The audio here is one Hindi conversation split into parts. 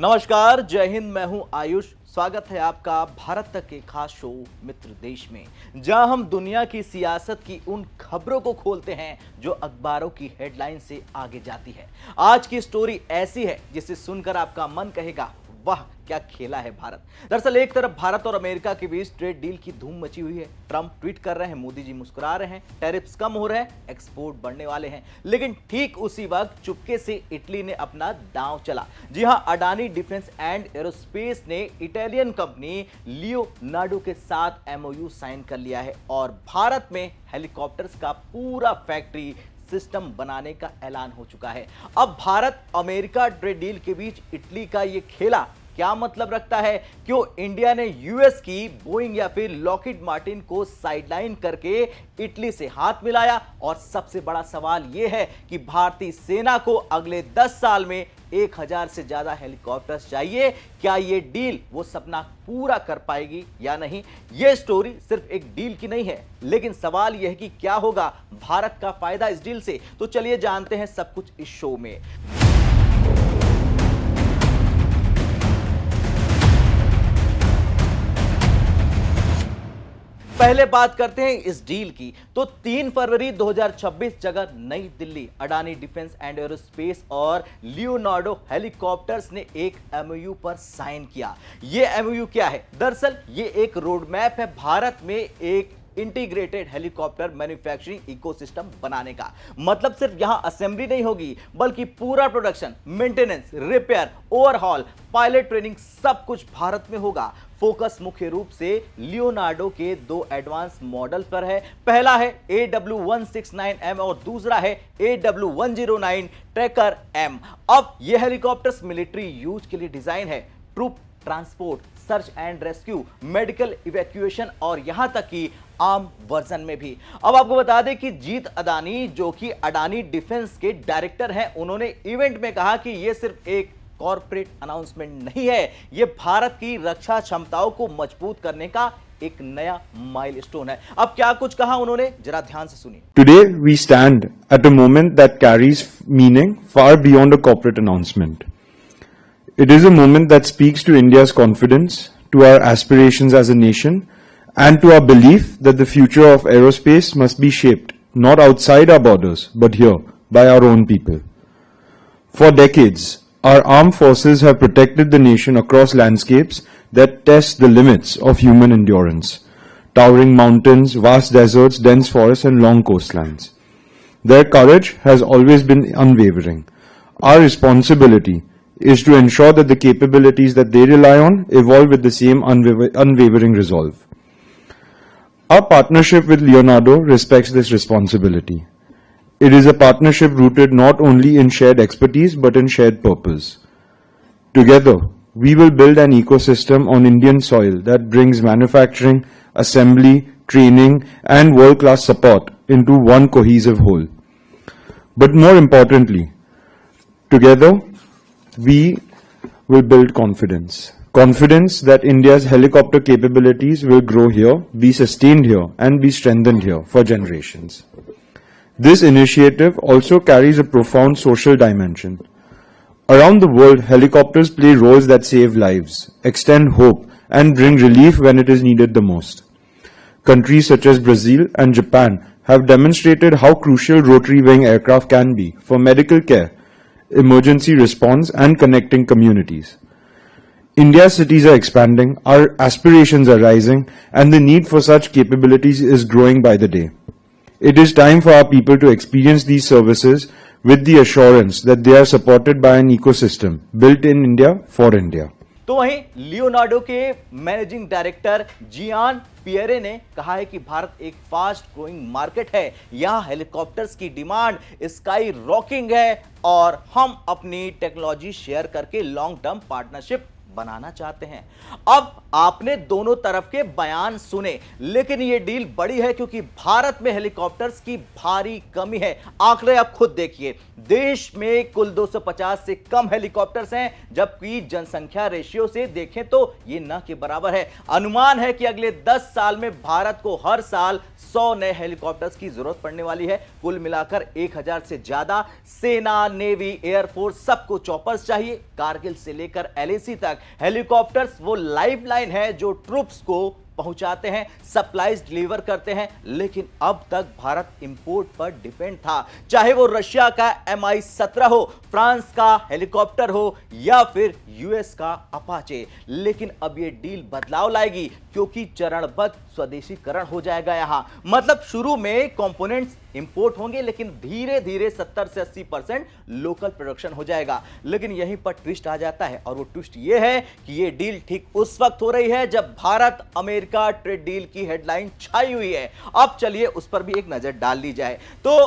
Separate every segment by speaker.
Speaker 1: नमस्कार, जय हिंद। मैं हूं आयुष। स्वागत है आपका भारत तक के खास शो मित्र देश में, जहां हम दुनिया की सियासत की उन खबरों को खोलते हैं जो अखबारों की हेडलाइन से आगे जाती है। आज की स्टोरी ऐसी है जिसे सुनकर आपका मन कहेगा, वाह क्या खेला है भारत। दरअसल एक तरफ भारत और अमेरिका के बीच ट्रेड डील की धूम मची हुई है। ट्रंप ट्वीट कर रहे हैं, मोदी जी मुस्कुरा रहे हैं, टैरिफ्स कम हो रहे हैं, एक्सपोर्ट बढ़ने वाले हैं। लेकिन ठीक उसी वक्त चुपके से इटली ने अपना दांव चला। जी हां, अडानी डिफेंस एंड एरोस्पेस ने इटालियन कंपनी लियोनार्डो के साथ एमओयू साइन कर लिया है और भारत में हेलीकॉप्टर्स का पूरा फैक्ट्री सिस्टम बनाने का ऐलान हो चुका है। अब भारत अमेरिका ट्रेड डील के बीच इटली का यह खेला क्या मतलब रखता है? क्यों इंडिया ने यूएस की बोइंग या फिर लॉकहीड मार्टिन को साइडलाइन करके इटली से हाथ मिलाया? और सबसे बड़ा सवाल यह है कि भारतीय सेना को अगले 10 साल में 1000 से ज्यादा हेलीकॉप्टर्स चाहिए। क्या यह डील वो सपना पूरा कर पाएगी या नहीं? यह स्टोरी सिर्फ एक डील की नहीं है, लेकिन सवाल यह है कि क्या होगा भारत का फायदा इस डील से। तो चलिए जानते हैं सब कुछ इस शो में। पहले बात करते हैं इस डील की। तो 3 फरवरी 2026 जगह नई Delhi, Adani defence and aerospace और लियोनार्डो हेलीकॉप्टर्स ने एक एमओयू पर साइन किया। यह एमओयू क्या है? दरअसल यह एक रोड मैप है भारत में एक इंटीग्रेटेड हेलीकॉप्टर मैन्युफैक्चरिंग इकोसिस्टम बनाने का। मतलब सिर्फ यहां असेंबली नहीं होगी, बल्कि पूरा production, maintenance, repair, overhaul, pilot training सब कुछ भारत में होगा। फोकस मुख्य रूप से लियोनार्डो के 2 एडवांस मॉडल पर है। पहला है AW169M और दूसरा है AW109 ट्रैकर M। अब यह हेलीकॉप्टर्स मिलिट्री यूज के लिए डिजाइन है। Troop transport, search and rescue, medical evacuation और यहां तक कि आर्म वर्जन में भी। अब आपको बता दें कि जीत अडानी, जो कि अडानी डिफेंस के डायरेक्टर हैं, उन्होंने इवेंट में कहा कि यह सिर्फ एक कॉर्पोरेट अनाउंसमेंट नहीं है, यह भारत की रक्षा क्षमताओं को मजबूत करने का एक नया माइलस्टोन है। अब क्या कुछ कहा उन्होंने, जरा ध्यान से सुनिए।
Speaker 2: Today we stand at a moment that carries meaning far beyond a corporate announcement. It is a moment that speaks to India's confidence, to our aspirations as a nation, and to our belief that the future of aerospace must be shaped not outside our borders, but here, by our own people. For decades, our armed forces have protected the nation across landscapes that test the limits of human endurance. Towering mountains, vast deserts, dense forests, and long coastlines. Their courage has always been unwavering. Our responsibility is to ensure that the capabilities that they rely on evolve with the same unwavering resolve. Our partnership with Leonardo respects this responsibility. It is a partnership rooted not only in shared expertise but in shared purpose. Together, we will build an ecosystem on Indian soil that brings manufacturing, assembly, training, and world-class support into one cohesive whole. But more importantly, together, we will build confidence. Confidence that India's helicopter capabilities will grow here, be sustained here, and be strengthened here for generations. This initiative also carries a profound social dimension. Around the world, helicopters play roles that save lives, extend hope, and bring relief when it is needed the most. Countries such as Brazil and Japan have demonstrated how crucial rotary wing aircraft can be for medical care, emergency response, and connecting communities. India's cities are expanding, our aspirations are rising, and the need for such capabilities is growing by the day. It is time for our people to experience these services with the assurance that they are supported by an ecosystem built in India for India.
Speaker 1: तो वहीं लियोनार्डो के मैनेजिंग डायरेक्टर जियान पियरे ने कहा है कि भारत एक फास्ट ग्रोइंग मार्केट है, यहां हेलीकॉप्टर्स की डिमांड स्काई रॉकिंग है और हम अपनी टेक्नोलॉजी शेयर करके लॉन्ग टर्म पार्टनरशिप बनाना चाहते हैं। अब आपने दोनों तरफ के बयान सुने, लेकिन यह डील बड़ी है क्योंकि भारत में हेलीकॉप्टर्स की भारी कमी है। आंकड़े आप खुद देखिए, देश में कुल 250 से कम हेलीकॉप्टर्स हैं, जबकि जनसंख्या रेशियो से देखें तो यह न के बराबर है। अनुमान है कि अगले 10 साल में भारत को हर साल 100 नए हेलीकॉप्टर्स की जरूरत पड़ने वाली है। कुल मिलाकर 1000 से ज्यादा सेना, नेवी, एयरफोर्स सबको चॉपर्स चाहिए। कारगिल से लेकर एलएसी तक हेलीकॉप्टर्स वो लाइफलाइन है जो ट्रूप्स को पहुंचाते हैं, सप्लाईज डिलीवर करते हैं। लेकिन अब तक भारत इंपोर्ट पर डिपेंड था, चाहे वो रशिया का Mi-17 हो, फ्रांस का हेलीकॉप्टर हो या फिर यूएस का अपाचे। लेकिन अब ये डील बदलाव लाएगी क्योंकि चरणबद्ध स्वदेशीकरण हो जाएगा। यहां मतलब शुरू में कंपोनेंट्स इंपोर्ट होंगे, लेकिन धीरे धीरे 70 से 80% लोकल प्रोडक्शन हो जाएगा। लेकिन यहीं पर ट्विस्ट आ जाता है, और वो ट्विस्ट ये है कि ये डील ठीक उस वक्त हो रही है जब भारत अमेरिका ट्रेड डील की हेडलाइन छाई हुई है। अब चलिए उस पर भी एक नजर डाल ली जाए। तो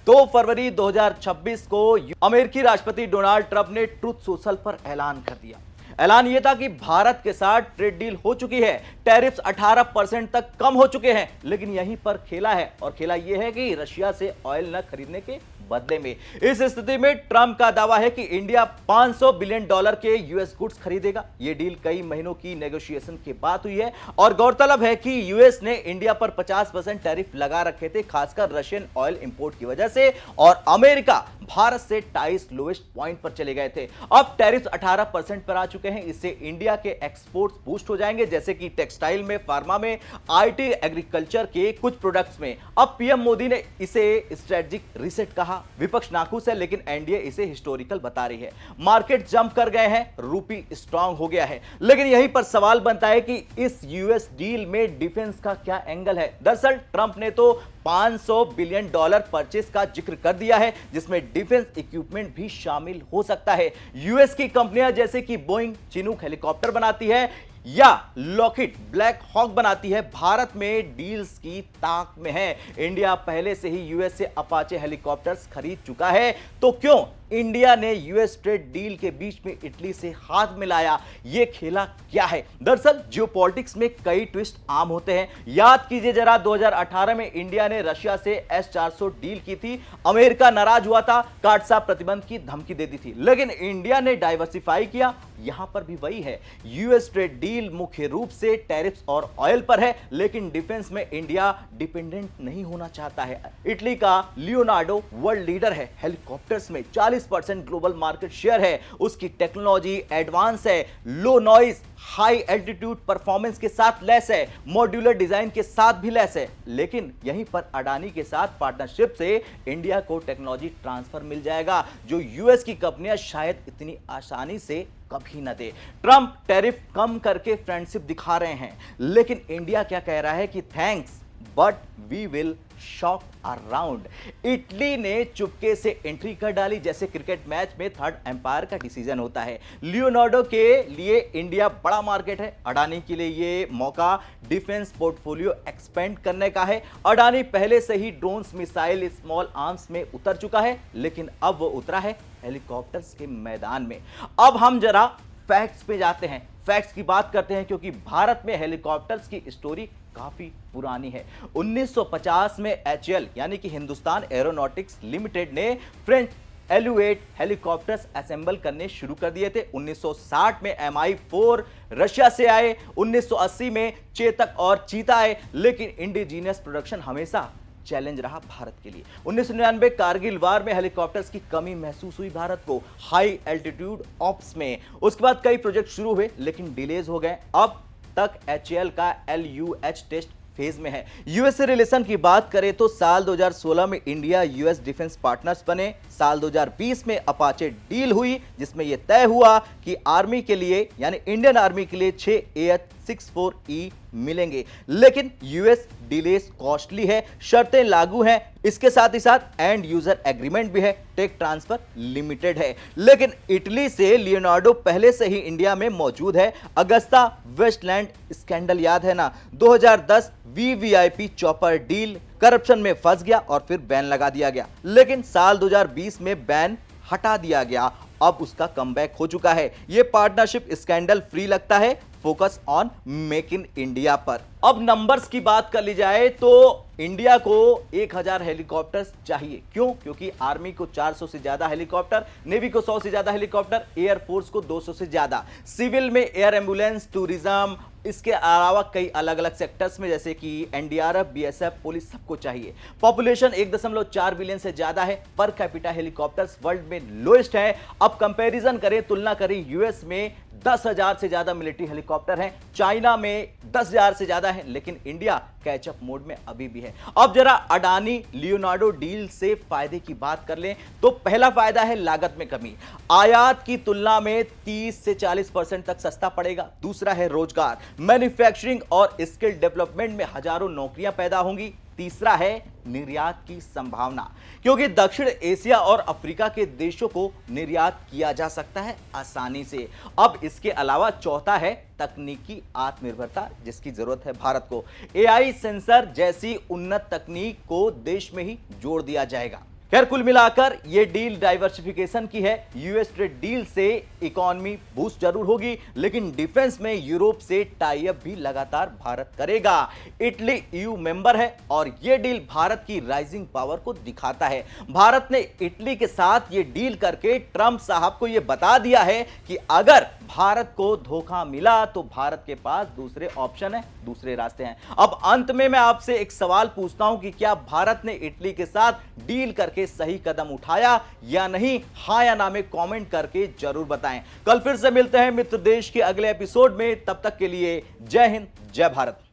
Speaker 1: 2 फरवरी 2026 को अमेरिकी राष्ट्रपति डोनाल्ड ट्रंप ने ट्रुथ सोशल पर ऐलान कर दिया। ऐलान यह था कि भारत के साथ ट्रेड डील हो चुकी है, टैरिफ्स 18% तक कम हो चुके हैं। लेकिन यहीं पर खेला है, और खेला यह है कि रशिया से ऑयल न खरीदने के बदले में। इस स्थिति में ट्रंप का दावा है कि इंडिया $500 बिलियन के यूएस गुड्स खरीदेगा। यह डील कई महीनों की नेगोशिएशन के बाद हुई है, और गौरतलब है कि यूएस ने इंडिया पर 50% टैरिफ लगा रखे थे, खासकर रशियन ऑयल इंपोर्ट की वजह से, और अमेरिका भारत से टाइस लोएस्ट पॉइंट पर चले गए थे। अब टैरिफ 18% पर आ चुके हैं। इससे इंडिया के एक्सपोर्ट्स बूस्ट हो जाएंगे, जैसे कि टेक्सटाइल में, फार्मा में, आईटी, एग्रीकल्चर के कुछ प्रोडक्ट्स में। अब पीएम मोदी ने इसे स्ट्रेटेजिक रीसेट कहा। विपक्ष नाखुश है, लेकिन एनडीए इसे हिस्टोरिकल बता रही है। मार्केट जंप कर गए हैं, रूपी स्ट्रांग हो गया है। लेकिन यहीं पर सवाल बनता है कि इस यूएस डील में डिफेंस का क्या एंगल है। दरअसल ट्रंप ने तो $500 बिलियन परचेस का जिक्र कर दिया है, जिसमें डिफेंस इक्विपमेंट भी शामिल हो सकता है। यूएस की कंपनियां जैसे कि बोइंग चिनूक हेलीकॉप्टर बनाती है या लॉकहीड ब्लैक हॉक बनाती है, भारत में डील्स की ताक में है। इंडिया पहले से ही यूएस से अपाचे हेलीकॉप्टर्स खरीद चुका है, तो क्यों इंडिया ने यूएस ट्रेड डील के बीच में इटली से हाथ मिलाया? यह खेला क्या है? दरअसल जियोपॉलिटिक्स में कई ट्विस्ट आम होते हैं। याद कीजिए जरा, 2018 में इंडिया ने रशिया से S-400 डील की थी। अमेरिका नाराज हुआ था, काटसा प्रतिबंध की धमकी दे दी थी, लेकिन इंडिया ने डाइवर्सिफाई किया। यहां पर भी वही है। यूएस ट्रेड डील मुख्य रूप से टैरिफ्स और ऑयल पर है, लेकिन डिफेंस में इंडिया डिपेंडेंट नहीं होना चाहता है। इटली का लियोनार्डो वर्ल्ड लीडर है, हेलीकॉप्टर्स में 40% ग्लोबल मार्केट शेयर है। उसकी टेक्नोलॉजी एडवांस है, लो नॉइज, हाई एल्टीट्यूड परफॉर्मेंस के साथ लैस है, मॉड्यूलर डिजाइन के साथ भी लैस है। लेकिन यहीं पर अडानी के साथ पार्टनरशिप से इंडिया को टेक्नोलॉजी ट्रांसफर मिल जाएगा, जो यूएस की कंपनियां शायद इतनी आसानी से कभी न दे। ट्रंप टैरिफ कम करके फ्रेंडशिप दिखा रहे हैं, लेकिन इंडिया क्या कह रहा है कि thanks but we will shock around. Italy ने चुपके से एंट्री कर डाली, जैसे क्रिकेट मैच में थर्ड एम्पायर का डिसीजन होता है। लियोनार्डो के लिए इंडिया बड़ा मार्केट है, अडानी के लिए ये मौका डिफेंस पोर्टफोलियो एक्सपेंड करने का है। अडानी पहले से ही ड्रोन्स, मिसाइल, स्मॉल आर्म्स में उतर चुका है, लेकिन अब वो उतरा है हेलीकॉप्टर्स के मैदान में। अब हम जरा फैक्ट्स पे जाते हैं, फैक्ट्स की बात करते हैं, क्योंकि भारत में हेलीकॉप्टर्स की स्टोरी काफी पुरानी है। 1950 में HAL यानी कि हिंदुस्तान एरोनॉटिक्स लिमिटेड ने फ्रेंच एलुएट हेलीकॉप्टर्स असेंबल करने शुरू कर दिए थे। 1960 में Mi-4 रशिया से आए, 1980 में चेतक और चीता आए, लेकिन इंडिजीनियस प्रोडक्शन हमेशा चैलेंज रहा भारत के लिए। 1999 कारगिल वार में हेलीकॉप्टर्स की कमी महसूस हुई भारत को, हाई एल्टीट्यूड ऑप्स में। उसके बाद कई प्रोजेक्ट शुरू हुए, लेकिन डिलेज हो गए। अब तक HAL का LUH टेस्ट फेज में है। यूएस से रिलेशन की बात करें तो साल 2016 में इंडिया यूएस डिफेंस पार्टनर्स बने। साल 2020 में अपाचे डील हुई, जिसमें यह तय हुआ कि आर्मी के लिए यानी इंडियन आर्मी के लिए 6 AH-64E मिलेंगे। लेकिन यूएस डिलेस कॉस्टली है, शर्तें लागू हैं, इसके साथ ही साथ एंड यूजर एग्रीमेंट भी है, टेक ट्रांसफर लिमिटेड है। लेकिन इटली से लियोनार्डो पहले से ही इंडिया में मौजूद है। अगस्ता वेस्टलैंड स्कैंडल याद है ना? 2010 VVIP चॉपर डील करप्शन में फंस गया और फिर बैन लगा दिया गया, लेकिन साल 2020 में बैन हटा दिया गया अब उसका कमबैक हो चुका है। यह पार्टनरशिप स्कैंडल फ्री लगता है, focus on make in India पर। अब नंबर्स की बात कर ली जाए तो इंडिया को 1000 हेलीकॉप्टर्स चाहिए। क्यों? क्योंकि आर्मी को 400 से ज्यादा हेलीकॉप्टर, नेवी को 100 से ज्यादा हेलीकॉप्टर, एयरफोर्स को 200 से ज्यादा, सिविल में एयर एम्बुलेंस, टूरिज्म, इसके अलावा कई अलग अलग सेक्टर्स में जैसे कि एनडीआरएफ, बीएसएफ, पुलिस, सबको चाहिए। पॉपुलेशन 1.4 बिलियन से ज्यादा है। पर कैपिटा हेलीकॉप्टर्स वर्ल्ड में लोएस्ट है। अब कंपैरिजन करें, तुलना करें, यूएस में 10,000 से ज्यादा मिलिट्री हेलीकॉप्टर हैं, चाइना में 10,000 से ज्यादा है, लेकिन इंडिया कैचअप मोड में अभी भी है। अब जरा अडानी लियोनार्डो डील से फायदे की बात कर लें तो पहला फायदा है लागत में कमी। आयात की तुलना में 30 से 40% तक सस्ता पड़ेगा। दूसरा है रोजगार, मैन्युफैक्चरिंग और स्किल डेवलपमेंट में हजारों नौकरियां पैदा होंगी। तीसरा है निर्यात की संभावना, क्योंकि दक्षिण एशिया और अफ्रीका के देशों को निर्यात किया जा सकता है आसानी से। अब इसके अलावा चौथा है तकनीकी आत्मनिर्भरता, जिसकी जरूरत है भारत को। एआई, सेंसर जैसी उन्नत तकनीक को देश में ही जोड़ दिया जाएगा। खैर, कुल मिलाकर यह डील डाइवर्सिफिकेशन की है। यूएस ट्रेड डील से इकोनॉमी बूस्ट जरूर होगी, लेकिन डिफेंस में यूरोप से टाई अप भी लगातार भारत करेगा। इटली ईयू मेंबर है और यह डील भारत की राइजिंग पावर को दिखाता है। भारत ने इटली के साथ यह डील करके ट्रंप साहब को यह बता दिया है कि अगर भारत को धोखा मिला तो भारत के पास दूसरे ऑप्शन है, दूसरे रास्ते हैं। अब अंत में मैं आपसे एक सवाल पूछता हूं कि क्या भारत ने इटली के साथ डील करके सही कदम उठाया या नहीं? हां या ना में कमेंट करके जरूर बताएं। कल फिर से मिलते हैं मित्र देश के अगले एपिसोड में। तब तक के लिए जय हिंद, जय भारत।